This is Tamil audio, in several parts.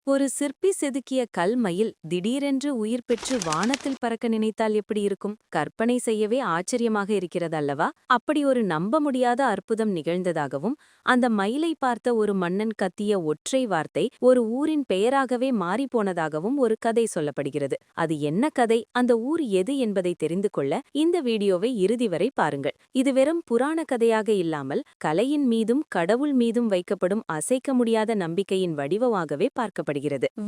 ஒரு சிற்பி செதுக்கிய கல் மயில் திடீரென்று உயிர் பெற்று வானத்தில் பறக்க நினைத்தால் எப்படி இருக்கும்? கற்பனை செய்யவே ஆச்சரியமாக இருக்கிறது அல்லவா? அப்படி ஒரு நம்ப முடியாத அற்புதம் நிகழ்ந்ததாகவும், அந்த மயிலை பார்த்த ஒரு மன்னன் கத்திய ஒற்றை வார்த்தை ஒரு ஊரின் பெயராகவே மாறிப்போனதாகவும் ஒரு கதை சொல்லப்படுகிறது. அது என்ன கதை, அந்த ஊர் எது என்பதை தெரிந்து கொள்ள இந்த வீடியோவை இறுதி வரை பாருங்கள். இது வெறும் புராண கதையாக இல்லாமல் கலையின் மீதும் கடவுள் மீதும் வைக்கப்படும் அசைக்க முடியாத நம்பிக்கையின் வடிவமாகவே பார்க்கப்படுகிறது.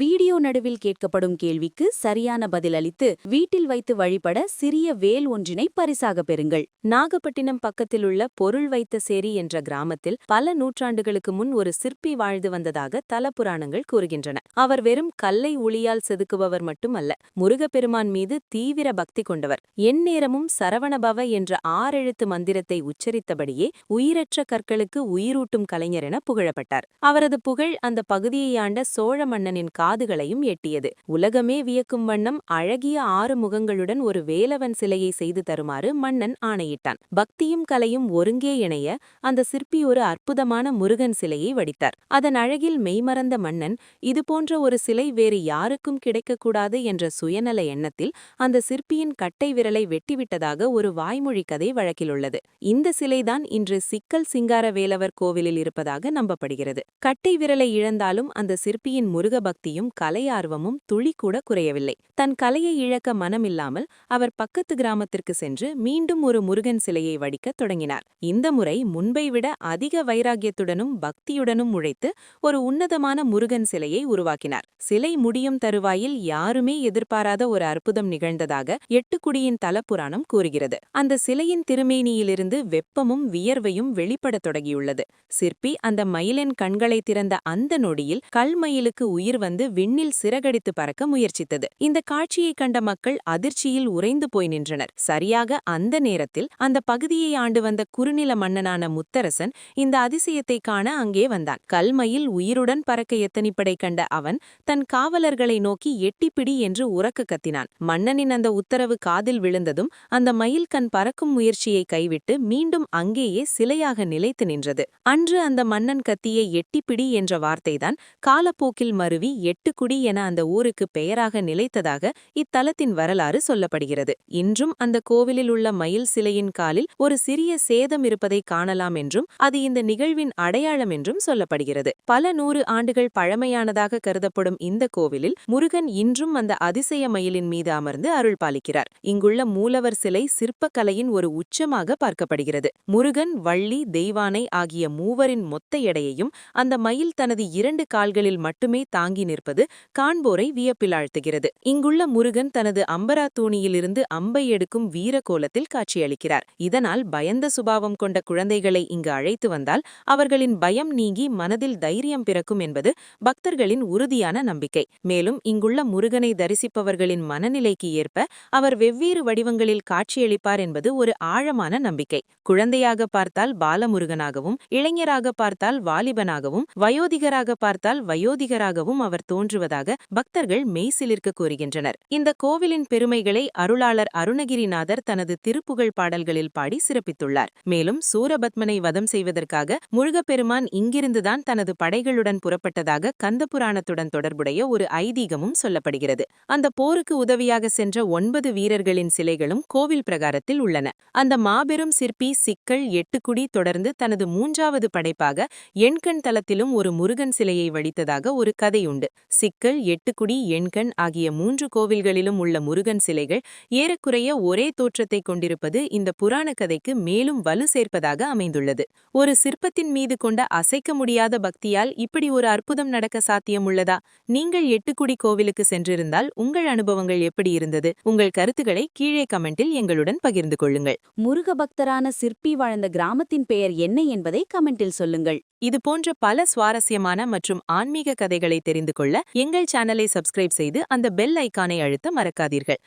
வீடியோ நடுவில் கேட்கப்படும் கேள்விக்கு சரியான பதில் அளித்து வீட்டில் வைத்து வழிபட சிறிய வேல் ஒன்றினை பரிசாக பெறுங்கள். நாகப்பட்டினம் பக்கத்திலுள்ள பொருள் வைத்த சேரி என்ற கிராமத்தில் பல நூற்றாண்டுகளுக்கு முன் ஒரு சிற்பி வாழ்ந்து வந்ததாக தல புராணங்கள் கூறுகின்றன. அவர் வெறும் கல்லை உளியால் செதுக்குபவர் மட்டுமல்ல, முருகப்பெருமான் மீது தீவிர பக்தி கொண்டவர். எந்நேரமும் சரவணபவ என்ற 6 எழுத்து மந்திரத்தை உச்சரித்தபடியே உயிரற்ற கற்களுக்கு உயிரூட்டும் கலைஞர் என புகழப்பட்டார். அவரது புகழ் அந்த பகுதியை ஆண்ட சோழ மன்னனின் காதுகளையும் எட்டியது. உலகமே வியக்கும் வண்ணம் அழகிய 6 முகங்களுடன் ஒரு வேலவன் சிலையை செய்து தருமாறு மன்னன் ஆணையிட்டான். பக்தியும் கலையும் ஒருங்கே இணைய அந்த சிற்பி ஒரு அற்புதமான முருகன் சிலையை வடித்தார். அதன் அழகில் மெய்மறந்த மன்னன், இதுபோன்ற ஒரு சிலை வேறு யாருக்கும் கிடைக்கக்கூடாது என்ற சுயநல எண்ணத்தில் அந்த சிற்பியின் கட்டை விரலை வெட்டிவிட்டதாக ஒரு வாய்மொழி கதை வழக்கிலுள்ளது. இந்த சிலைதான் இன்று சிக்கல் சிங்கார வேலவர் கோவிலில் இருப்பதாக நம்பப்படுகிறது. கட்டை விரலை இழந்தாலும் அந்த சிற்பியின் முருக பக்தியும் கலையார்வமும் துளிக்கூட குறையவில்லை. தன் கலையை இழக்க மனமில்லாமல் அவர் பக்கத்து கிராமத்திற்கு சென்று மீண்டும் ஒரு முருகன் சிலையை வடிக்கத் தொடங்கினார். இந்த முறை முன்பை விட அதிக வைராகியத்துடனும் பக்தியுடனும் உழைத்து ஒரு உன்னதமான முருகன் சிலையை உருவாக்கினார். சிலை முடியும் தருவாயில் யாருமே எதிர்பாராத ஒரு அற்புதம் நிகழ்ந்ததாக எட்டுக்குடியின் தலப்புராணம் கூறுகிறது. அந்த சிலையின் திருமேனியிலிருந்து வெப்பமும் வியர்வையும் வெளிப்படத் தொடங்கியுள்ளது. சிற்பி அந்த மயிலின் கண்களை திறந்த அந்த நொடியில் கல்மயிலுக்கு உயிர் வந்து விண்ணில் சிறகடித்து பறக்க முயற்சித்தது. இந்த காட்சியை கண்ட மக்கள் அதிர்ச்சியில் உறைந்து போய் நின்றனர். சரியாக அந்த நேரத்தில் அந்த பகுதியை ஆண்டு வந்த குறுநில மன்னனான முத்தரசன் இந்த அதிசயத்தை காண அங்கே வந்தான். கல்மயில் உயிருடன் பறக்க எத்தனிப்படை கண்ட அவன் தன் காவலர்களை நோக்கி எட்டிப்பிடி என்று உரக்க கத்தினான். மன்னனின் அந்த உத்தரவு காதில் விழுந்ததும் அந்த மயில் கண் பறக்கும் முயற்சியை கைவிட்டு மீண்டும் அங்கேயே சிலையாக நிலைத்து நின்றது. அன்று அந்த மன்னன் கத்திய எட்டிப்பிடி என்ற வார்த்தைதான் காலப்போக்கில் மருவி எட்டுக்குடி என அந்த ஊருக்கு பெயராக நிலைத்ததாக இத்தலத்தின் வரலாறு சொல்லப்படுகிறது. இன்றும் அந்த கோவிலில் உள்ள மயில் சிலையின் காலில் ஒரு சிறிய சேதம் இருப்பதை காணலாம் என்றும் அது இந்த நிகழ்வின் அடையாளம் என்றும் சொல்லப்படுகிறது. பல 100 ஆண்டுகள் பழமையானதாக கருதப்படும் இந்த கோவிலில் முருகன் இன்றும் அந்த அதிசய மயிலின் மீது அமர்ந்து அருள் பாலிக்கிறார். இங்குள்ள மூலவர் சிலை சிற்பக்கலையின் ஒரு உச்சமாக பார்க்கப்படுகிறது. முருகன், வள்ளி, தெய்வானை ஆகிய மூவரின் மொத்த எடையையும் அந்த மயில் தனது 2 கால்களில் மட்டுமே தாங்கி நிற்பது காண்போரை வியப்பில் ஆழ்த்துகிறது. இங்குள்ள முருகன் தனது அம்பரா தூணியிலிருந்து அம்பை எடுக்கும் வீர கோலத்தில் காட்சியளிக்கிறார். இதனால் பயந்த சுபாவம் கொண்ட குழந்தைகளை இங்கு அழைத்து வந்தால் அவர்களின் பயம் நீங்கி மனதில் தைரியம் பிறக்கும் என்பது பக்தர்களின் உறுதியான நம்பிக்கை. மேலும் இங்குள்ள முருகனை தரிசிப்பவர்களின் மனநிலைக்கு ஏற்ப அவர் வெவ்வேறு வடிவங்களில் காட்சியளிப்பார் என்பது ஒரு ஆழமான நம்பிக்கை. குழந்தையாக பார்த்தால் பாலமுருகனாகவும், இளைஞராக பார்த்தால் வாலிபனாகவும், வயோதிகராக பார்த்தால் வயோதிகராகவும் அவர் தோன்றுவதாக பக்தர்கள் மெய்சிலிர்க்க கூறுகின்றனர். இந்த கோவிலின் பெருமைகளை அருளாளர் அருணகிரிநாதர் தனது திருப்புகழ் பாடல்களில் பாடி சிறப்பித்துள்ளார். மேலும் சூரபத்மனை வதம் செய்வதற்காக முருகப்பெருமான் இங்கிருந்துதான் தனது படைகளுடன் புறப்பட்டதாக கந்தபுராணத்துடன் தொடர்புடைய ஒரு ஐதீகமும் சொல்லப்படுகிறது. அந்த போருக்கு உதவியாக சென்ற 9 வீரர்களின் சிலைகளும் கோவில் பிரகாரத்தில் உள்ளன. அந்த மாபெரும் சிற்பி சிக்கல் எட்டுக்குடி தொடர்ந்து தனது 3வது படைப்பாக எண்கண் தலத்திலும் ஒரு முருகன் சிலையை வடித்ததாக ஒரு கதையுண்டு. சிக்கல், எட்டுக்குடி, எண்கண் ஆகிய 3 கோவில்களிலும் உள்ள முருகன் சிலைகள் ஏறக்குறைய ஒரே தோற்றத்தை கொண்டிருப்பது இந்த புராண கதைக்கு மேலும் வலு சேர்ப்பதாக அமைந்துள்ளது. ஒரு சிற்பத்தின் மீது கொண்ட அசைக்க முடியாத பக்தியால் இப்படி ஒரு அற்புதம் நடக்க சாத்தியம் உள்ளதா? நீங்கள் எட்டுக்குடி கோவிலுக்கு சென்றிருந்தால் உங்கள் அனுபவங்கள் எப்படி இருந்தது? உங்கள் கருத்துக்களை கீழே கமெண்டில் எங்களுடன் பகிர்ந்து கொள்ளுங்கள். முருக பக்தரான சிற்பி வாழ்ந்த கிராமத்தின் பெயர் என்ன என்பதை கமெண்டில் சொல்லுங்கள். இது போன்ற பல சுவாரஸ்யமான மற்றும் ஆன்மீக கதைகளை தெரிந்து கொள்ள எங்கள் சேனலை சப்ஸ்கிரைப் செய்து அந்த பெல் ஐகானை அழுத்த மறக்காதீர்கள்.